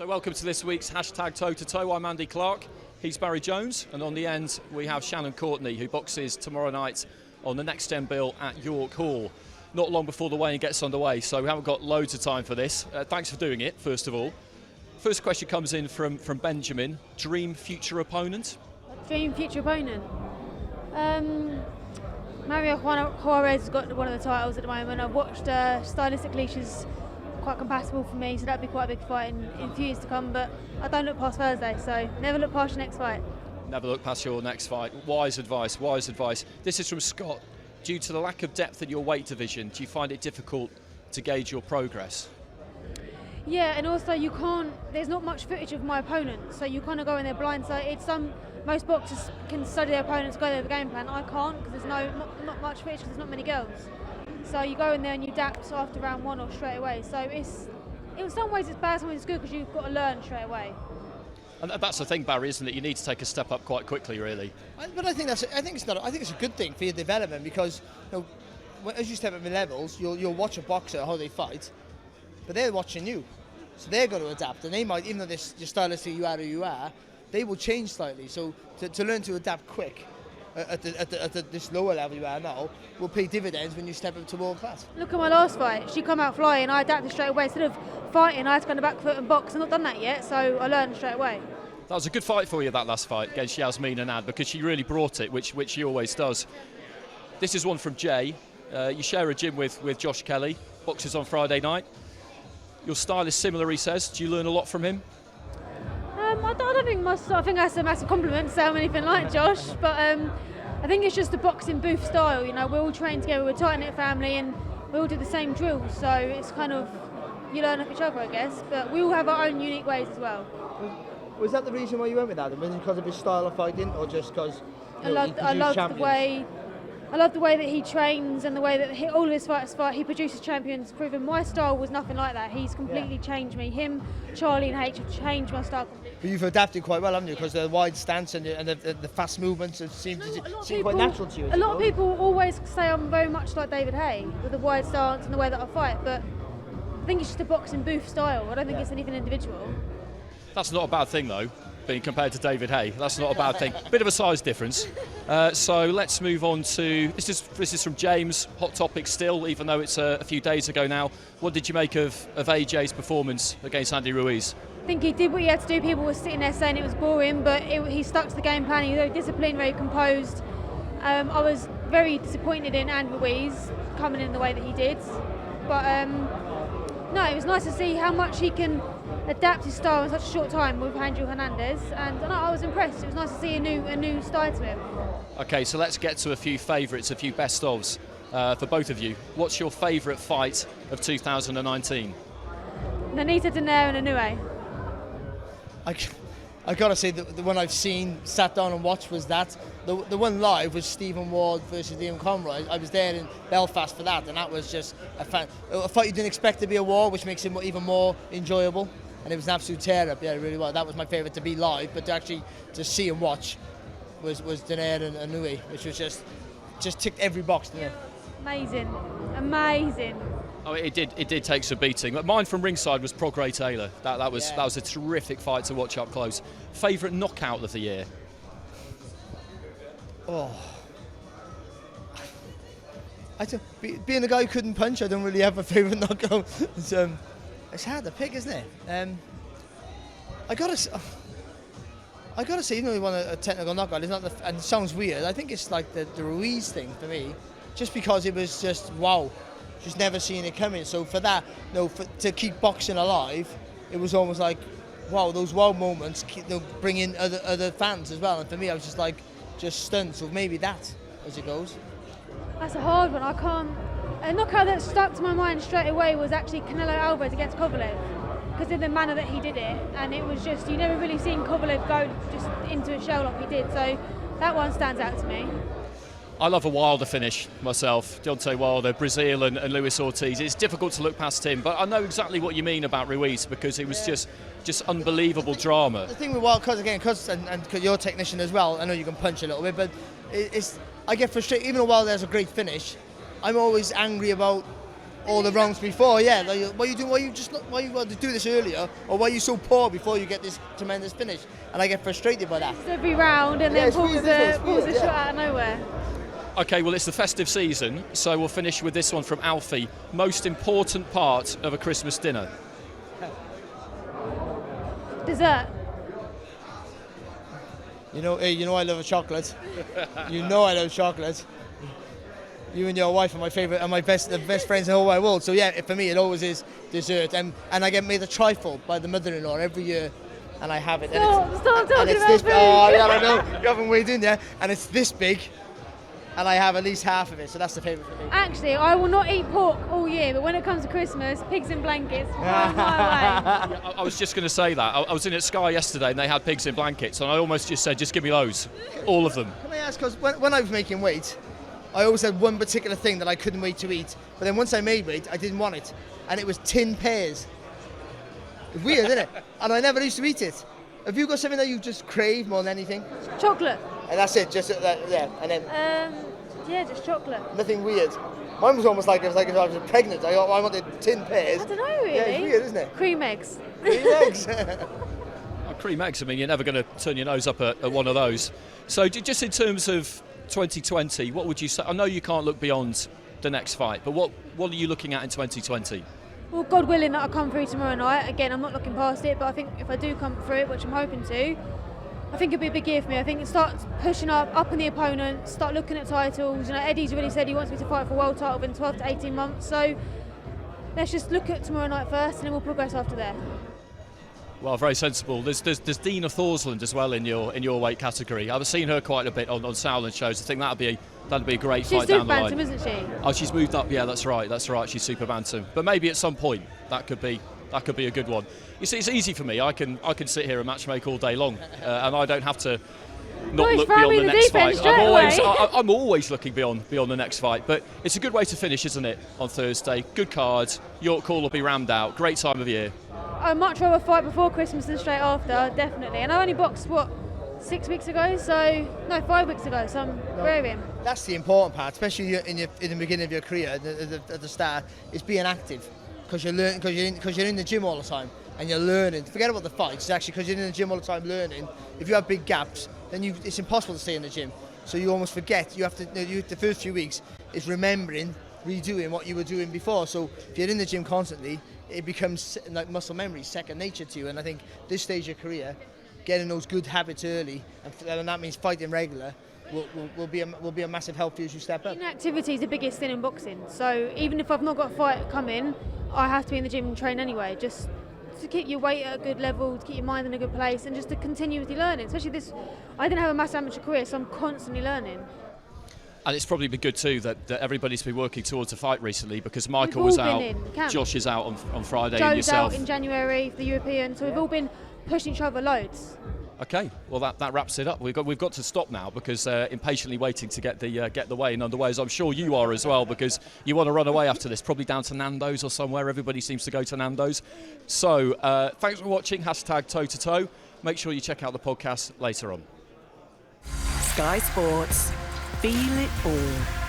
welcome to this week's hashtag toe to toe. I'm Andy Clarke, he's Barry Jones, and on the end we have Shannon Courtenay, who boxes tomorrow night on the next gen bill at York Hall. Not long before the weigh-in gets underway, so we haven't got loads of time for this. Thanks for doing it, first of all. First question comes in from Benjamin. Dream future opponent? Dream future opponent? Mario Juarez has got one of the titles at the moment. I've watched stylistically, she's quite compatible for me, so that'd be quite a big fight in few years to come, but I don't look past Thursday, so never look past your next fight. Never look past your next fight. Wise advice, wise advice. This is from Scott. Due to the lack of depth in your weight division, do you find it difficult to gauge your progress? Yeah, and also there's not much footage of my opponent, so you kind of go in there blindsided. Most boxers can study their opponents, go there with a game plan. I can't, because there's not much footage, because there's not many girls. So you go in there and you adapt after round one or straight away. So in some ways it's bad, some ways it's good, because you've got to learn straight away. And that's the thing, Barry, isn't it? You need to take a step up quite quickly, really. But I think it's a good thing for your development, because as you step up in levels, you'll watch a boxer how they fight, but they're watching you, so they're going to adapt, and they might, even though your stylistically you are who you are, they will change slightly. So to learn to adapt quick at this lower level you are now will pay dividends when you step up to world class. Look at my last fight. She come out flying, I adapted straight away. Instead of fighting, I had to go on the back foot and box. I've not done that yet, so I learned straight away. That was a good fight for you, that last fight against Yasmin Anand, because she really brought it, which she always does. This is one from Jay. You share a gym with Josh Kelly, boxes on Friday night. Your style is similar, he says. Do you learn a lot from him? I think that's a massive compliment to say I'm anything like Josh, but I think it's just the boxing booth style. You know, we're all trained together, we're a tight-knit family, and we all do the same drills, so it's kind of, you learn off each other, I guess, but we all have our own unique ways as well. Was that the reason why you went with Adam? Was it because of his style of fighting, or just because I love the way that he trains, and the way that all of his fighters fight. He produces champions, proven my style was nothing like that. He's completely changed me. Him, Charlie and H have changed my style completely. But you've adapted quite well, haven't you? Because the wide stance and the fast movements seem quite natural to you. A lot of people always say I'm very much like David Haye, with the wide stance and the way that I fight, but I think it's just a boxing booth style. I don't think it's anything individual. That's not a bad thing, though, being compared to David Haye. That's not a bad thing. Bit of a size difference. So let's move on to, this is from James, hot topic still, even though it's a few days ago now. What did you make of AJ's performance against Andy Ruiz? I think he did what he had to do. People were sitting there saying it was boring, but he stuck to the game plan. He was very disciplined, very composed. I was very disappointed in Andy Ruiz coming in the way that he did. But no, it was nice to see how much he can adapt his style in such a short time with Angel Hernandez, and no, I was impressed. It was nice to see a new style to him. Okay, so let's get to a few favourites, a few best-ofs for both of you. What's your favourite fight of 2019? Nanita Donaire and Inoue. I gotta say the one I've sat down and watched was that. The one live was Stephen Ward versus Liam Conroy. I was there in Belfast for that, and that was just a fight you didn't expect to be a war, which makes it even more enjoyable. And it was an absolute tear-up, yeah, really well. That was my favourite to be live, but to see and watch was Donaire and Inoue, which was just ticked every box, didn't it? Amazing. Oh, it did take some beating. But mine from ringside was Prograis Taylor. That was a terrific fight to watch up close. Favourite knockout of the year? Oh, being a guy who couldn't punch, I don't really have a favourite knockout. It's hard to pick, isn't it? I gotta say, even though he won a technical knockout, it's not and it sounds weird. I think it's like the Ruiz thing for me, just because it was just wow. Just never seen it coming. So for that, to keep boxing alive, it was almost like, wow, those wow moments bring in other fans as well. And for me, I was just stunned. So maybe that, as it goes. That's a hard one. I can't. A knockout that stuck to my mind straight away was actually Canelo Alvarez against Kovalev, because of the manner that he did it, and it was just, you never really seen Kovalev go just into a shell like he did. So that one stands out to me. I love a Wilder finish myself. Deontay Wilder, Brazil and Luis Ortiz. It's difficult to look past him, but I know exactly what you mean about Ruiz, because it was just unbelievable drama. The thing with Wilder, because you're a technician as well, I know you can punch a little bit, but I get frustrated. Even though Wilder has a great finish, I'm always angry about all the wrongs before. Yeah, like, what are you doing? Why you want to do this earlier, or why are you so poor before you get this tremendous finish? And I get frustrated by that. Every round and then pulls weird, a shot out of nowhere. Okay, well, it's the festive season, so we'll finish with this one from Alfie. Most important part of a Christmas dinner? Dessert. You know I love a chocolate. You know I love chocolate. You and your wife are my favourite and the best friends in the whole wide world. So yeah, for me it always is dessert. And I get made a trifle by the mother-in-law every year, and I have it. Stop talking and it's about this, food. Oh yeah, I know. You haven't weighed in there, and it's this big, and I have at least half of it. So that's the favourite for me. Actually, I will not eat pork all year, but when it comes to Christmas, pigs in blankets, my way. I was just going to say that. I was in at Sky yesterday and they had pigs in blankets, and I almost just said, just give me those, all of them. Can I ask, because when I was making weight, I always had one particular thing that I couldn't wait to eat. But then once I made weight, I didn't want it. And it was tin pears. It's weird, isn't it? And I never used to eat it. Have you got something that you just crave more than anything? Chocolate. And that's it, just yeah. And then Yeah, just chocolate. nothing weird. Mine was almost like it was like if I was pregnant. I wanted tin pears. I don't know, really. Yeah, it's weird, isn't it? Cream eggs. Cream eggs. Cream eggs, I mean, you're never going to turn your nose up at one of those. So just in terms of 2020, what would you say? I know you can't look beyond the next fight, but what are you looking at in 2020? Well, God willing that I come through tomorrow night. Again, I'm not looking past it, but I think if I do come through it, which I'm hoping to, I think it'll be a big year for me. I think it starts pushing up in the opponent, start looking at titles. You know, Eddie's really said he wants me to fight for a world title within 12 to 18 months. So let's just look at tomorrow night first, and then we'll progress after there. Well, very sensible. There's Dina Thorsland as well in your weight category. I've seen her quite a bit on Sauerland shows. I think that'd be a great She's fight down the line. She's super bantam, isn't she? Oh, she's moved up. Yeah, that's right. She's super bantam. But maybe at some point that could be a good one. You see, it's easy for me. I can sit here and matchmake all day long, and I don't have to not look beyond the next fight. I'm always looking beyond the next fight. But it's a good way to finish, isn't it? On Thursday, good card. York Hall will be rammed out. Great time of year. I'd much rather fight before Christmas than straight after, definitely. And I only boxed 5 weeks ago, so I'm raring. That's the important part, especially in the beginning of your career, at the start, is being active, because you're in the gym all the time and you're learning. Forget about the fights, actually, because you're in the gym all the time learning. If you have big gaps, then it's impossible to stay in the gym. So you almost forget. The first few weeks is remembering, redoing what you were doing before. So if you're in the gym constantly, it becomes like muscle memory, second nature to you. And I think this stage of your career, getting those good habits early, and that means fighting regular, will be a massive help for you as you step up. Inactivity is the biggest thing in boxing. So even if I've not got a fight coming, I have to be in the gym and train anyway, just to keep your weight at a good level, to keep your mind in a good place, and just to continuously learning. Especially I didn't have a massive amateur career, so I'm constantly learning. And it's probably been good too that everybody's been working towards a fight recently, because Michael was out, Josh is out on Friday, and yourself. Joe's out in January for the European, so we've all been pushing each other loads. Okay, well that wraps it up. We've got to stop now, because impatiently waiting to get the weigh-in underway, as I'm sure you are as well, because you want to run away after this, probably down to Nando's or somewhere. Everybody seems to go to Nando's. So thanks for watching. #toe to toe. Make sure you check out the podcast later on. Sky Sports. Feel it all.